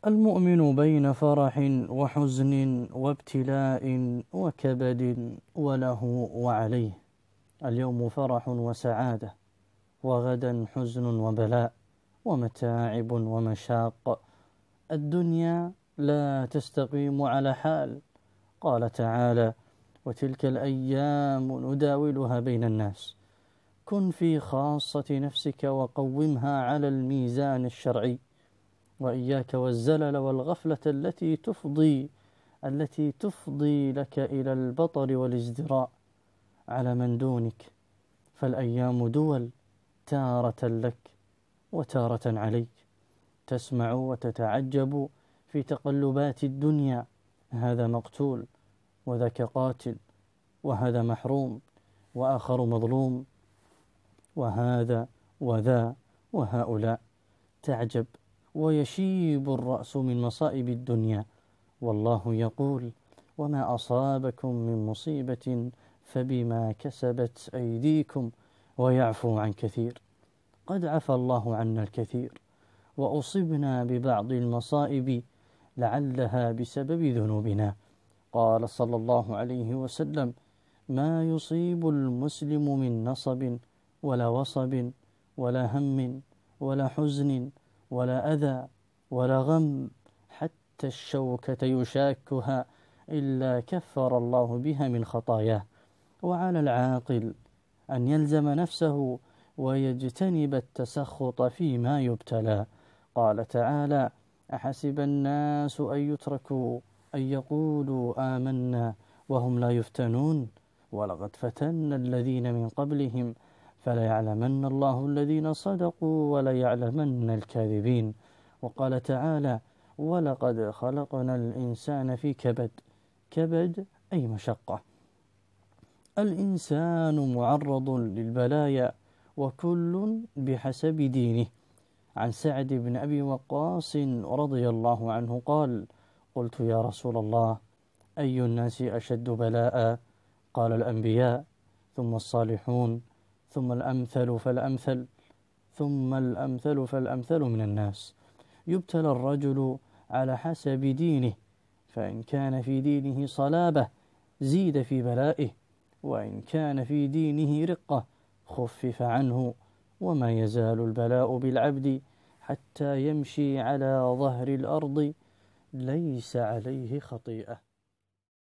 المؤمن بين فرح وحزن وابتلاء وكبد وله وعليه. اليوم فرح وسعادة، وغدا حزن وبلاء ومتاعب ومشاق. الدنيا لا تستقيم على حال. قال تعالى: وتلك الأيام نداولها بين الناس. كن في خاصة نفسك وقومها على الميزان الشرعي، وإياك والزلل والغفلة التي تفضي لك إلى البطر والازدراء على من دونك. فالأيام دول، تارة لك وتارة عليك. تسمع وتتعجب في تقلبات الدنيا: هذا مقتول، وذاك قاتل، وهذا محروم، وآخر مظلوم، وهذا وذا وهؤلاء. تعجب ويشيب الرأس من مصائب الدنيا، والله يقول: وما أصابكم من مصيبة فبما كسبت أيديكم ويعفو عن كثير. قد عفى الله عنا الكثير، وأصبنا ببعض المصائب لعلها بسبب ذنوبنا. قال صلى الله عليه وسلم: ما يصيب المسلم من نصب ولا وصب ولا هم ولا حزن ولا أذى ولا غم حتى الشوكة يشاكها إلا كفر الله بها من خطاياه. وعلى العاقل أن يلزم نفسه ويجتنب التسخط فيما يبتلى. قال تعالى: أحسب الناس أن يتركوا أن يقولوا آمنا وهم لا يفتنون ولقد فتنا الذين من قبلهم فليعلمن الله الذين صدقوا وليعلمن الكاذبين. وقال تعالى: ولقد خلقنا الإنسان في كبد. كبد أي مشقة. الإنسان معرض للبلايا، وكل بحسب دينه. عن سعد بن أبي وقاص رضي الله عنه قال: قلت يا رسول الله، أي الناس أشد بلاء؟ قال: الأنبياء، ثم الصالحون، ثم الأمثل فالأمثل، ثم الأمثل فالأمثل من الناس. يبتلى الرجل على حسب دينه، فإن كان في دينه صلابة زيد في بلائه، وإن كان في دينه رقة خفف عنه. وما يزال البلاء بالعبد حتى يمشي على ظهر الأرض ليس عليه خطيئة.